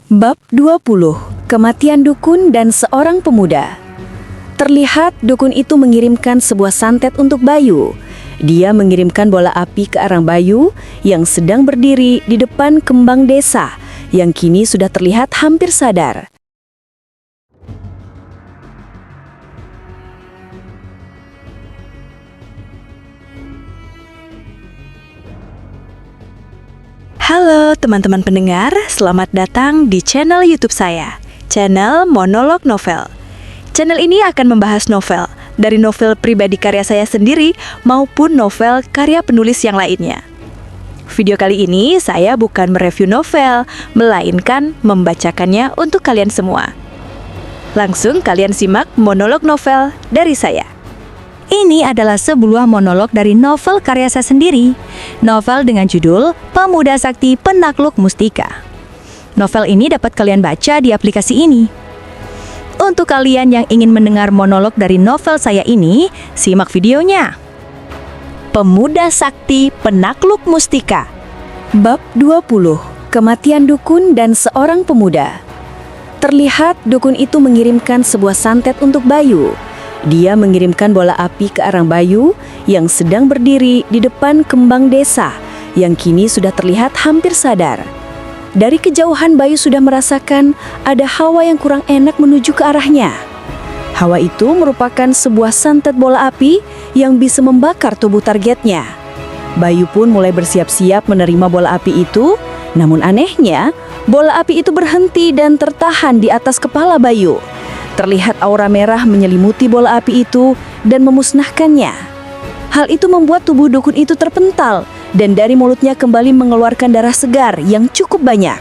Bab 20. Kematian dukun dan seorang pemuda. Terlihat dukun itu mengirimkan sebuah santet untuk Bayu. Dia mengirimkan bola api ke arah Bayu yang sedang berdiri di depan kembang desa yang kini sudah terlihat hampir sadar. Halo teman-teman pendengar, selamat datang di channel YouTube saya, channel Monolog Novel. Channel ini akan membahas novel, dari novel pribadi karya saya sendiri maupun novel karya penulis yang lainnya. Video kali ini saya bukan mereview novel, melainkan membacakannya untuk kalian semua. Langsung kalian simak monolog novel dari saya. Ini adalah sebuah monolog dari novel karya saya sendiri. Novel dengan judul Pemuda Sakti Penakluk Mustika. Novel ini dapat kalian baca di aplikasi ini. Untuk kalian yang ingin mendengar monolog dari novel saya ini, simak videonya. Pemuda Sakti Penakluk Mustika. Bab 20. Kematian dukun dan seorang pemuda. Terlihat dukun itu mengirimkan sebuah santet untuk Bayu. Dia mengirimkan bola api ke arah Bayu yang sedang berdiri di depan kembang desa yang kini sudah terlihat hampir sadar. Dari kejauhan Bayu sudah merasakan ada hawa yang kurang enak menuju ke arahnya. Hawa itu merupakan sebuah santet bola api yang bisa membakar tubuh targetnya. Bayu pun mulai bersiap-siap menerima bola api itu, namun anehnya bola api itu berhenti dan tertahan di atas kepala Bayu. Terlihat aura merah menyelimuti bola api itu dan memusnahkannya. Hal itu membuat tubuh dukun itu terpental dan dari mulutnya kembali mengeluarkan darah segar yang cukup banyak.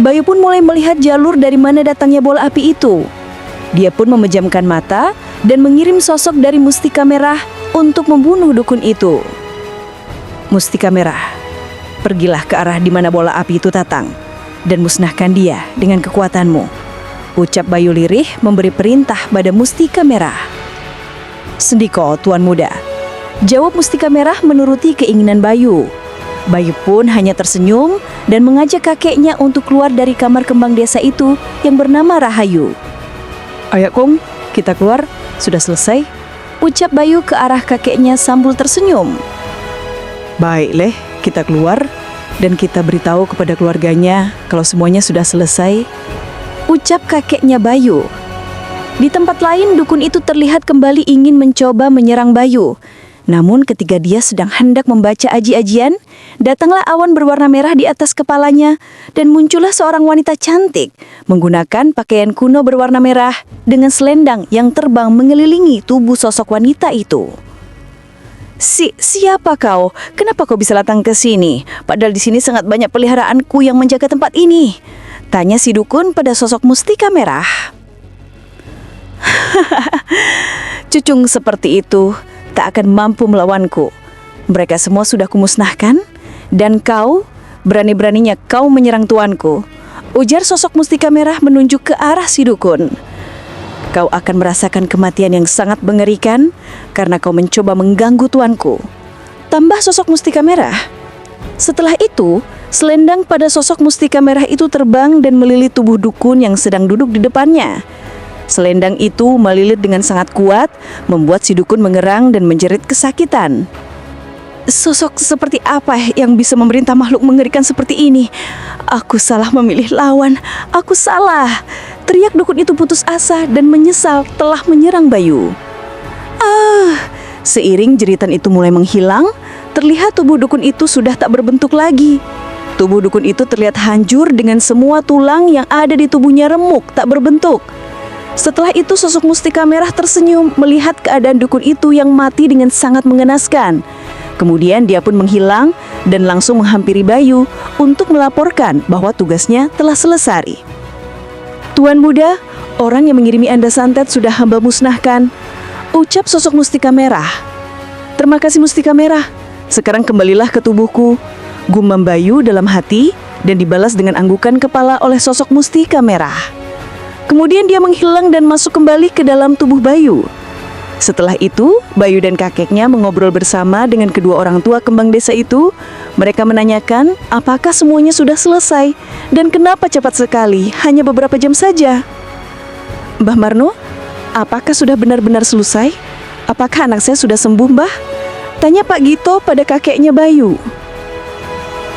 Bayu pun mulai melihat jalur dari mana datangnya bola api itu. Dia pun memejamkan mata dan mengirim sosok dari Mustika Merah untuk membunuh dukun itu. Mustika Merah, pergilah ke arah di mana bola api itu datang dan musnahkan dia dengan kekuatanmu. Ucap Bayu lirih memberi perintah pada Mustika Merah. Sendiko, Tuan Muda. Jawab Mustika Merah menuruti keinginan Bayu. Bayu pun hanya tersenyum dan mengajak kakeknya untuk keluar dari kamar kembang desa itu yang bernama Rahayu. Ayo Kong, kita keluar, sudah selesai. Ucap Bayu ke arah kakeknya sambil tersenyum. Baik Leh, kita keluar dan kita beritahu kepada keluarganya kalau semuanya sudah selesai. Ucap kakeknya Bayu. Di tempat lain, dukun itu terlihat kembali ingin mencoba menyerang Bayu. Namun ketika dia sedang hendak membaca aji-ajian, datanglah awan berwarna merah di atas kepalanya dan muncullah seorang wanita cantik menggunakan pakaian kuno berwarna merah dengan selendang yang terbang mengelilingi tubuh sosok wanita itu. Siapa kau? Kenapa kau bisa datang ke sini? Padahal di sini sangat banyak peliharaanku yang menjaga tempat ini. Tanya si dukun pada sosok Mustika Merah. Cucung seperti itu tak akan mampu melawanku. Mereka semua sudah kumusnahkan, dan kau, berani-beraninya kau menyerang tuanku. Ujar sosok Mustika Merah menunjuk ke arah si dukun. Kau akan merasakan kematian yang sangat mengerikan karena kau mencoba mengganggu tuanku. Tambah sosok Mustika Merah. Setelah itu, selendang pada sosok Mustika Merah itu terbang dan melilit tubuh dukun yang sedang duduk di depannya. Selendang itu melilit dengan sangat kuat, membuat si dukun mengerang dan menjerit kesakitan. Sosok seperti apa yang bisa memerintah makhluk mengerikan seperti ini? Aku salah memilih lawan, aku salah. Teriak dukun itu putus asa dan menyesal telah menyerang Bayu. Seiring jeritan itu mulai menghilang, terlihat tubuh dukun itu sudah tak berbentuk lagi. Tubuh dukun itu terlihat hancur dengan semua tulang yang ada di tubuhnya remuk tak berbentuk. Setelah itu sosok Mustika Merah tersenyum melihat keadaan dukun itu yang mati dengan sangat mengenaskan. Kemudian dia pun menghilang dan langsung menghampiri Bayu untuk melaporkan bahwa tugasnya telah selesai. Tuan Muda, orang yang mengirimi Anda santet sudah hamba musnahkan. Ucap sosok Mustika Merah. Terima kasih Mustika Merah. Sekarang kembalilah ke tubuhku. Gumam Bayu dalam hati dan dibalas dengan anggukan kepala oleh sosok Mustika Merah. Kemudian dia menghilang dan masuk kembali ke dalam tubuh Bayu. Setelah itu, Bayu dan kakeknya mengobrol bersama dengan kedua orang tua kembang desa itu. Mereka menanyakan apakah semuanya sudah selesai dan kenapa cepat sekali, hanya beberapa jam saja. Mbah Marno, apakah sudah benar-benar selesai? Apakah anak saya sudah sembuh, Mbah? Tanya Pak Gito pada kakeknya Bayu.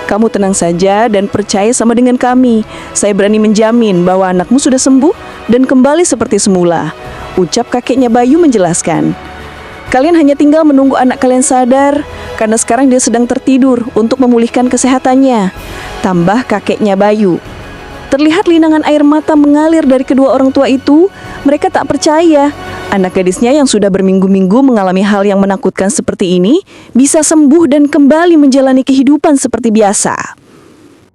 Kamu tenang saja dan percaya sama dengan kami. Saya berani menjamin bahwa anakmu sudah sembuh dan kembali seperti semula, ucap kakeknya Bayu menjelaskan. Kalian hanya tinggal menunggu anak kalian sadar, karena sekarang dia sedang tertidur untuk memulihkan kesehatannya, tambah kakeknya Bayu. Terlihat linangan air mata mengalir dari kedua orang tua itu. Mereka tak percaya anak gadisnya yang sudah berminggu-minggu mengalami hal yang menakutkan seperti ini bisa sembuh dan kembali menjalani kehidupan seperti biasa.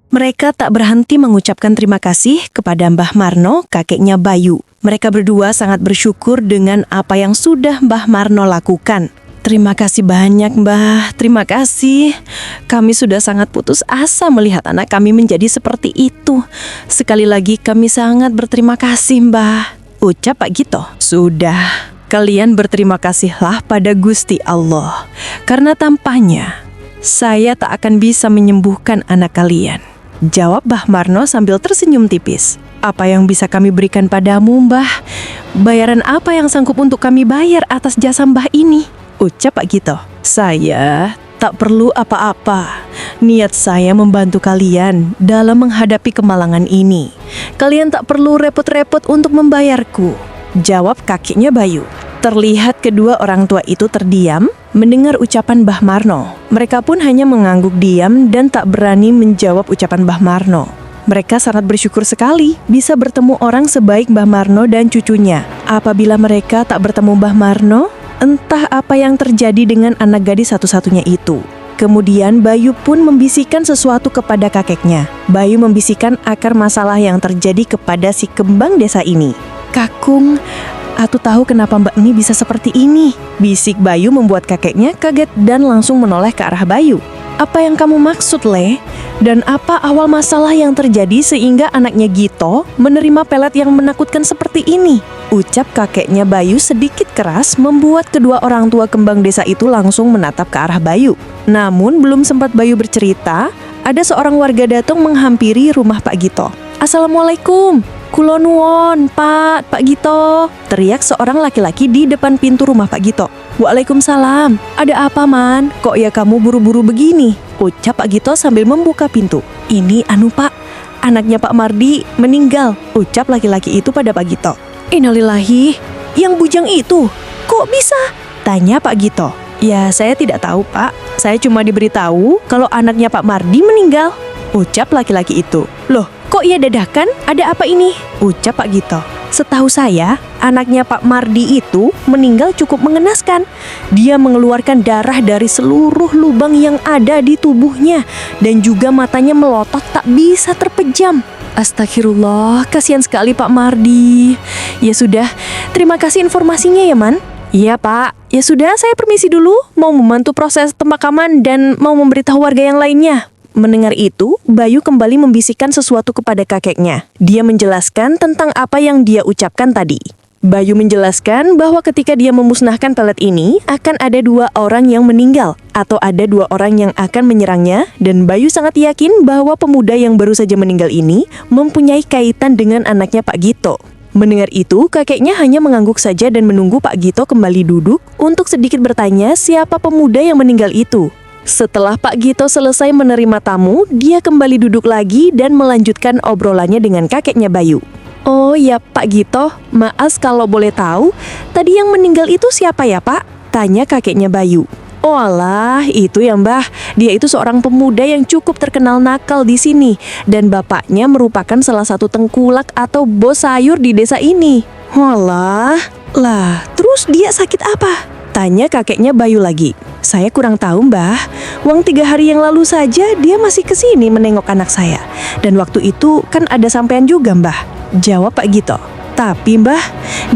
Mereka tak berhenti mengucapkan terima kasih kepada Mbah Marno, kakeknya Bayu. Mereka berdua sangat bersyukur dengan apa yang sudah Mbah Marno lakukan. Terima kasih banyak, Mbah. Terima kasih. Kami sudah sangat putus asa melihat anak kami menjadi seperti itu. Sekali lagi kami sangat berterima kasih, Mbah, ucap Pak Gito. Sudah, kalian berterima kasihlah pada Gusti Allah, karena tampaknya saya tak akan bisa menyembuhkan anak kalian, jawab Mbah Marno sambil tersenyum tipis. Apa yang bisa kami berikan padamu, Mbah? Bayaran apa yang sanggup untuk kami bayar atas jasa Mbah ini? Ucap Pak Gito. Saya tak perlu apa-apa. Niat saya membantu kalian dalam menghadapi kemalangan ini. Kalian tak perlu repot-repot untuk membayarku, jawab kakeknya Bayu. Terlihat kedua orang tua itu terdiam mendengar ucapan Mbah Marno. Mereka pun hanya mengangguk diam dan tak berani menjawab ucapan Mbah Marno. Mereka sangat bersyukur sekali bisa bertemu orang sebaik Mbah Marno dan cucunya. Apabila mereka tak bertemu Mbah Marno, entah apa yang terjadi dengan anak gadis satu-satunya itu. Kemudian Bayu pun membisikkan sesuatu kepada kakeknya. Bayu membisikkan akar masalah yang terjadi kepada si kembang desa ini. Kakung, aku tahu kenapa Mbak ini bisa seperti ini, bisik Bayu membuat kakeknya kaget dan langsung menoleh ke arah Bayu. Apa yang kamu maksud, Le? Dan apa awal masalah yang terjadi sehingga anaknya Gito menerima pelet yang menakutkan seperti ini? Ucap kakeknya Bayu sedikit keras membuat kedua orang tua kembang desa itu langsung menatap ke arah Bayu. Namun belum sempat Bayu bercerita, ada seorang warga datang menghampiri rumah Pak Gito. Assalamualaikum, kulo nuwun, Pak Gito, teriak seorang laki-laki di depan pintu rumah Pak Gito. Waalaikumsalam, ada apa, Man? Kok ya kamu buru-buru begini? Ucap Pak Gito sambil membuka pintu. Ini Pak, anaknya Pak Mardi meninggal, ucap laki-laki itu pada Pak Gito. Innalillahi, yang bujang itu, kok bisa? Tanya Pak Gito. Ya, saya tidak tahu, Pak. Saya cuma diberitahu kalau anaknya Pak Mardi meninggal, ucap laki-laki itu. Loh, kok ia dadakan? Ada apa ini? Ucap Pak Gito. Setahu saya, anaknya Pak Mardi itu meninggal cukup mengenaskan. Dia mengeluarkan darah dari seluruh lubang yang ada di tubuhnya dan juga matanya melotot tak bisa terpejam. Astagfirullah, kasihan sekali Pak Mardi. Ya sudah, terima kasih informasinya ya, Man. Iya, Pak. Ya sudah, saya permisi dulu. Mau membantu proses pemakaman dan mau memberitahu warga yang lainnya. Mendengar itu, Bayu kembali membisikkan sesuatu kepada kakeknya. Dia menjelaskan tentang apa yang dia ucapkan tadi. Bayu menjelaskan bahwa ketika dia memusnahkan pelet ini, akan ada 2 orang yang meninggal, atau ada 2 orang yang akan menyerangnya, dan Bayu sangat yakin bahwa pemuda yang baru saja meninggal ini mempunyai kaitan dengan anaknya Pak Gito. Mendengar itu, kakeknya hanya mengangguk saja dan menunggu Pak Gito kembali duduk untuk sedikit bertanya siapa pemuda yang meninggal itu. Setelah Pak Gito selesai menerima tamu, dia kembali duduk lagi dan melanjutkan obrolannya dengan kakeknya Bayu. Oh ya Pak Gito, maaf kalau boleh tahu, tadi yang meninggal itu siapa ya Pak? Tanya kakeknya Bayu. Oh alah, itu ya Mbah, dia itu seorang pemuda yang cukup terkenal nakal di sini, dan bapaknya merupakan salah satu tengkulak atau bos sayur di desa ini. Walah, lah terus dia sakit apa? Tanya kakeknya Bayu lagi. Saya kurang tahu Mbah, uang 3 hari yang lalu saja dia masih kesini menengok anak saya. Dan waktu itu kan ada sampean juga Mbah, jawab Pak Gito. Tapi Mbah,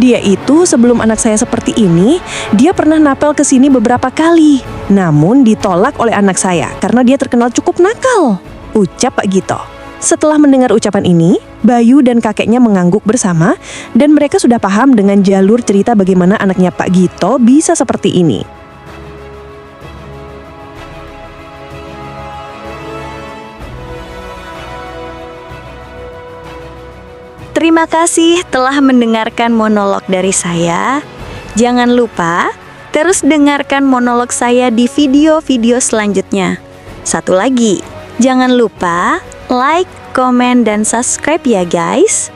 dia itu sebelum anak saya seperti ini, dia pernah napel ke sini beberapa kali. Namun ditolak oleh anak saya karena dia terkenal cukup nakal, ucap Pak Gito. Setelah mendengar ucapan ini, Bayu dan kakeknya mengangguk bersama dan mereka sudah paham dengan jalur cerita bagaimana anaknya Pak Gito bisa seperti ini. Terima kasih telah mendengarkan monolog dari saya. Jangan lupa terus dengarkan monolog saya di video-video selanjutnya. Satu lagi, jangan lupa like, komen, dan subscribe ya guys.